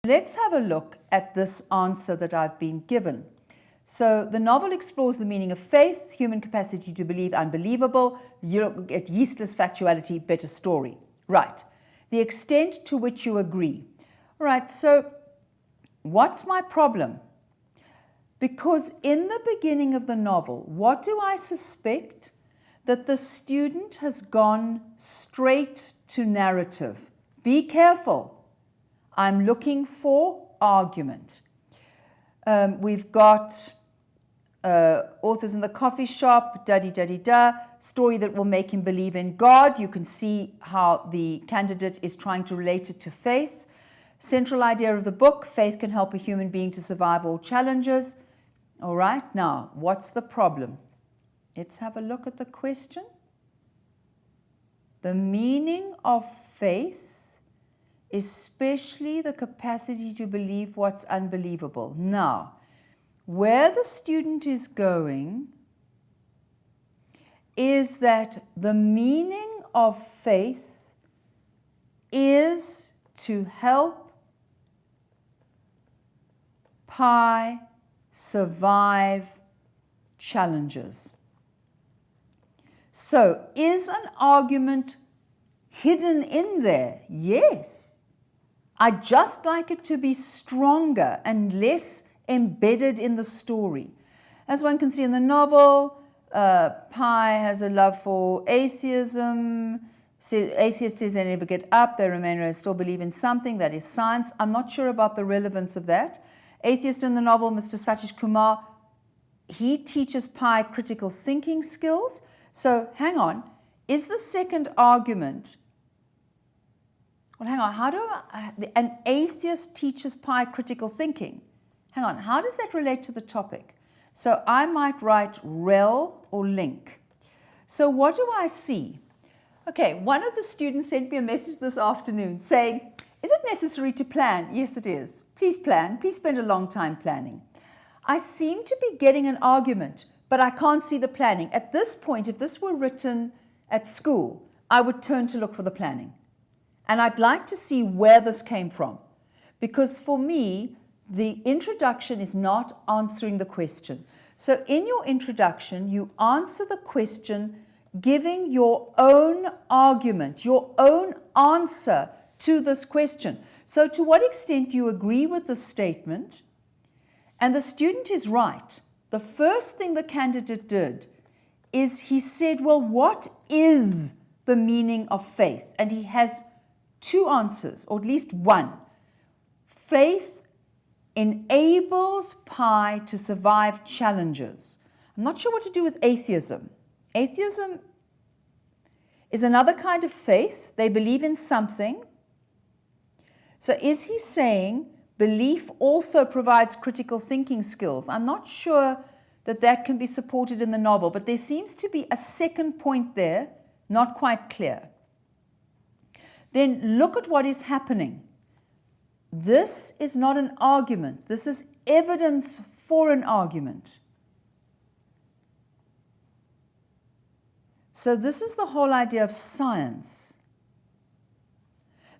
Let's have a look at this answer that I've been given. So the novel explores the meaning of faith, human capacity to believe unbelievable, you get yeastless factuality, better story. Right. The extent to which you agree. Right, so what's my problem? Because in the beginning of the novel, what do I suspect? That the student has gone straight to narrative. Be careful. I'm looking for argument. We've got authors in the coffee shop, da-di-da-di-da, story that will make him believe in God. You can see how the candidate is trying to relate it to faith. Central idea of the book, faith can help a human being to survive all challenges. All right, now, what's the problem? Let's have a look at the question. The meaning of faith, especially the capacity to believe what's unbelievable. Now, where the student is going is that the meaning of faith is to help Pi survive challenges. So, is an argument hidden in there? Yes. I'd just like it to be stronger and less embedded in the story. As one can see in the novel, Pi has a love for atheism. Atheist says they never get up, they remain, they still believe in something, that is science. I'm not sure about the relevance of that. Atheist in the novel, Mr. Satish Kumar, he teaches Pi critical thinking skills. So hang on, is the second argument, well, hang on, how do an atheist teaches Pi critical thinking? Hang on, how does that relate to the topic? So I might write rel or link. So what do I see? Okay, one of the students sent me a message this afternoon saying, is it necessary to plan? Yes, it is. Please plan. Please spend a long time planning. I seem to be getting an argument, but I can't see the planning. At this point, if this were written at school, I would turn to look for the planning. And I'd like to see where this came from. Because for me, the introduction is not answering the question. So in your introduction, you answer the question giving your own argument, your own answer to this question. So to what extent do you agree with the statement? And the student is right. The first thing the candidate did is he said, well, what is the meaning of faith? And he has two answers, or at least one. Faith enables Pi to survive challenges. I'm not sure what to do with atheism. Atheism is another kind of faith. They believe in something. So is he saying belief also provides critical thinking skills? I'm not sure that that can be supported in the novel, but there seems to be a second point there, not quite clear. Then look at what is happening. This is not an argument. This is evidence for an argument. So this is the whole idea of science.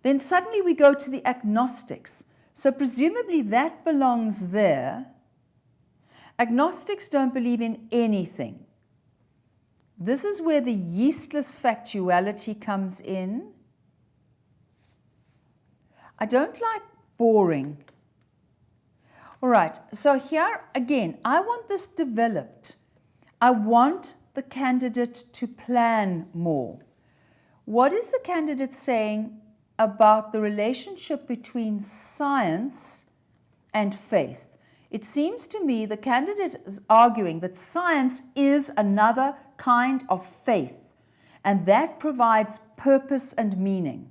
Then suddenly we go to the agnostics. So presumably that belongs there. Agnostics don't believe in anything. This is where the yeastless factuality comes in. I don't like boring. All right, so here again, I want this developed. I want the candidate to plan more. What is the candidate saying about the relationship between science and faith? It seems to me the candidate is arguing that science is another kind of faith, and that provides purpose and meaning.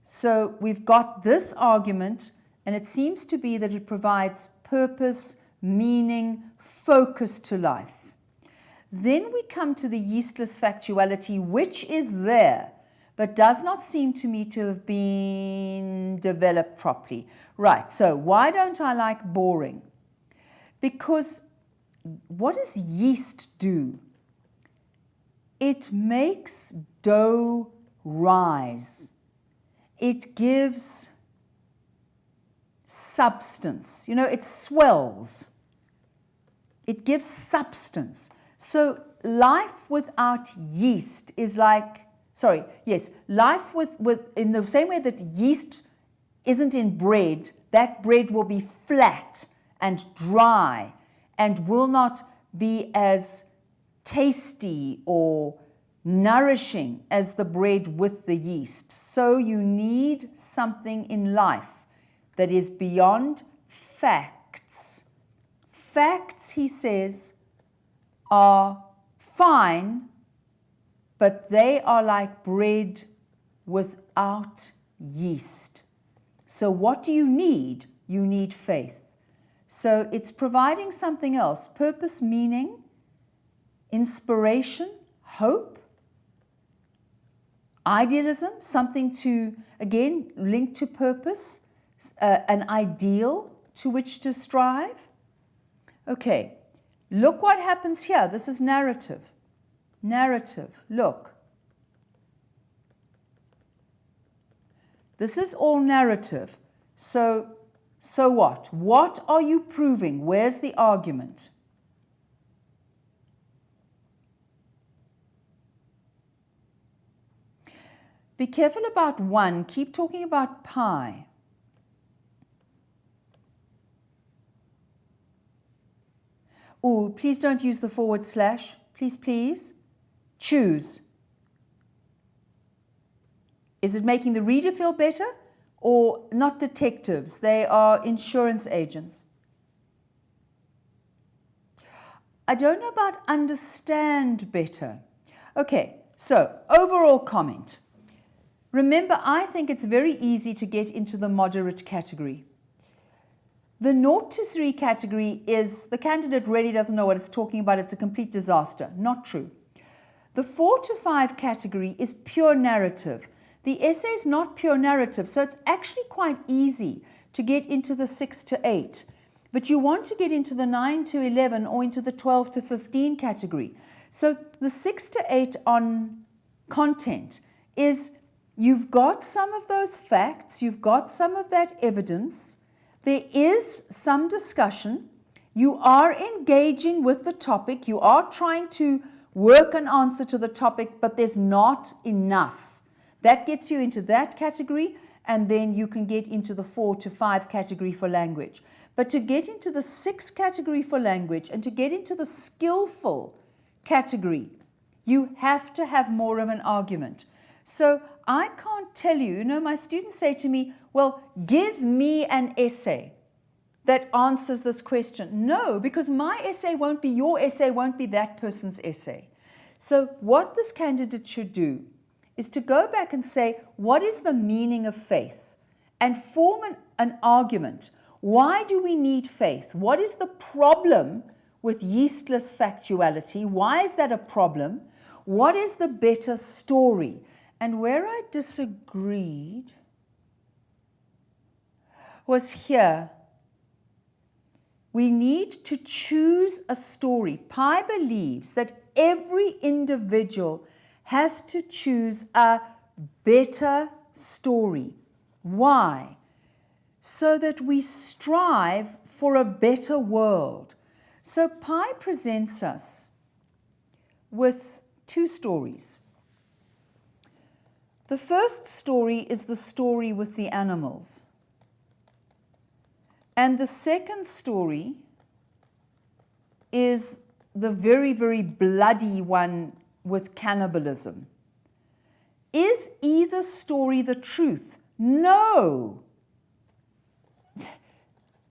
So we've got this argument, and it seems to be that it provides purpose, meaning, focus to life. Then we come to the yeastless factuality, which is there, but does not seem to me to have been developed properly. Right, so why don't I like boring? Because what does yeast do? It makes dough rise. It gives substance. You know, it swells. It gives substance. So life without yeast is like, life with in the same way that yeast isn't in bread, that bread will be flat and dry and will not be as tasty or nourishing as the bread with the yeast. So you need something in life that is beyond facts. Facts, he says, are fine, but they are like bread without yeast. So what do you need? You need faith. So it's providing something else: purpose, meaning, inspiration, hope, idealism, something to, again, link to purpose, an ideal to which to strive. Okay, look what happens here. This is narrative. Narrative, look. This is all narrative. So what? What are you proving? Where's the argument? Be careful about one. Keep talking about pi. Oh, please don't use the forward slash. Please, please. Choose. Is it making the reader feel better? Or not detectives? They are insurance agents. I don't know about understand better. Okay, so overall comment. Remember, I think it's very easy to get into the moderate category. The 0 to 3 category is the candidate really doesn't know what it's talking about. It's a complete disaster. Not true. The 4 to 5 category is pure narrative. The essay is not pure narrative, so it's actually quite easy to get into the 6 to 8. But you want to get into the 9 to 11 or into the 12 to 15 category. So the 6 to 8 on content is you've got some of those facts, you've got some of that evidence, there is some discussion, you are engaging with the topic, you are trying to work an answer to the topic, but there's not enough. That gets you into that category, and then you can get into the 4 to 5 category for language. But to get into the 6 category for language and to get into the skillful category, you have to have more of an argument. So I can't tell you, you know, my students say to me, well, give me an essay that answers this question. No, because my essay won't be your essay, won't be that person's essay. So what this candidate should do is to go back and say, what is the meaning of faith? And form an argument. Why do we need faith? What is the problem with yeastless factuality? Why is that a problem? What is the better story? And where I disagreed was here. We need to choose a story. Pi believes that every individual has to choose a better story. Why? So that we strive for a better world. So Pi presents us with 2 stories. The first story is the story with the animals. And the second story is the very, very bloody one with cannibalism. Is either story the truth? No.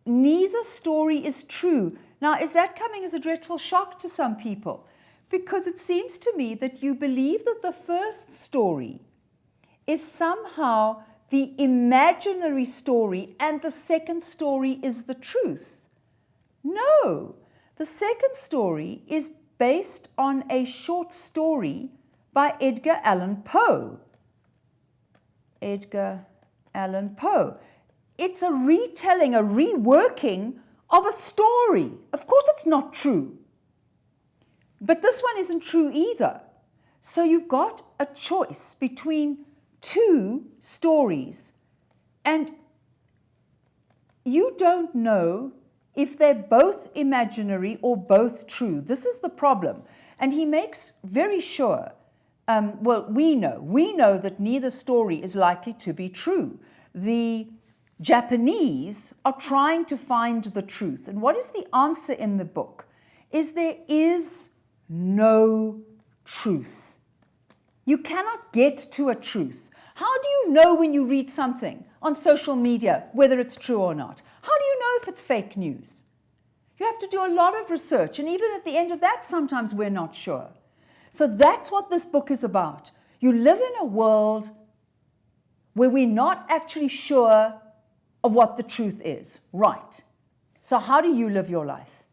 Neither story is true. Now, is that coming as a dreadful shock to some people? Because it seems to me that you believe that the first story is somehow the imaginary story and the second story is the truth. No, the second story is based on a short story by Edgar Allan Poe. Edgar Allan Poe. It's a retelling, a reworking of a story. Of course it's not true. But this one isn't true either. So you've got a choice between 2 stories. And you don't know if they're both imaginary or both true. This is the problem. And he makes very sure, we know that neither story is likely to be true. The Japanese are trying to find the truth. And what is the answer in the book? Is there is no truth. You cannot get to a truth. How do you know when you read something on social media whether it's true or not? How do you know if it's fake news? You have to do a lot of research, and even at the end of that, sometimes we're not sure. So that's what this book is about. You live in a world where we're not actually sure of what the truth is. Right. So how do you live your life?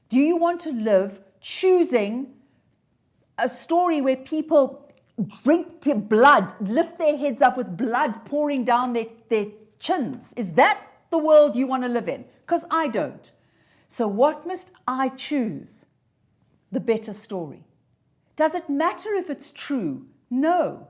Do you want to live choosing a story where people drink blood, lift their heads up with blood pouring down their chins? Is that the world you want to live in? Because I don't. So what must I choose? The better story. Does it matter if it's true? No.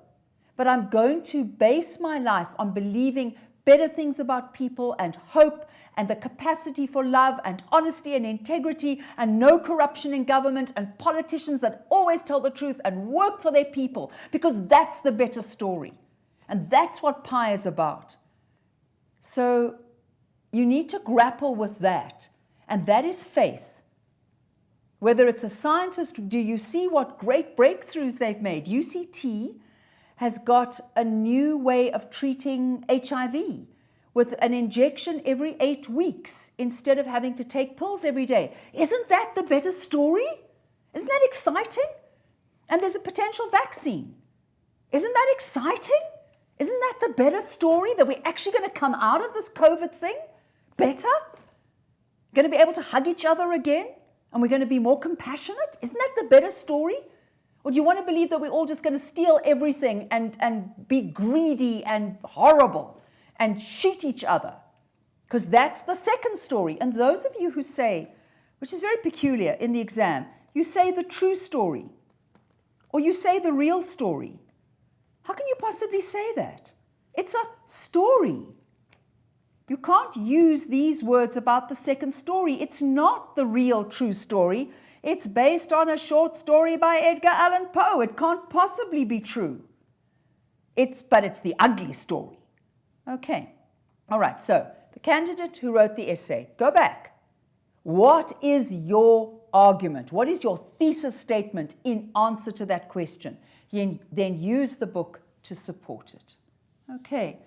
But I'm going to base my life on believing better things about people and hope and the capacity for love and honesty and integrity and no corruption in government and politicians that always tell the truth and work for their people, because that's the better story. And that's what Pi is about. So you need to grapple with that. And that is faith. Whether it's a scientist, do you see what great breakthroughs they've made? UCT has got a new way of treating HIV with an injection every 8 weeks instead of having to take pills every day. Isn't that the better story? Isn't that exciting? And there's a potential vaccine. Isn't that exciting? Isn't that the better story, that we're actually going to come out of this COVID thing better? Going to be able to hug each other again? And we're going to be more compassionate? Isn't that the better story? Or do you want to believe that we're all just going to steal everything and be greedy and horrible and cheat each other? Because that's the second story. And those of you who say, which is very peculiar in the exam, you say the true story or you say the real story. How can you possibly say that? It's a story. You can't use these words about the second story. It's not the real true story. It's based on a short story by Edgar Allan Poe. It can't possibly be true. But it's the ugly story. Okay. All right. So the candidate who wrote the essay, go back. What is your argument? What is your thesis statement in answer to that question? Then use the book to support it. Okay.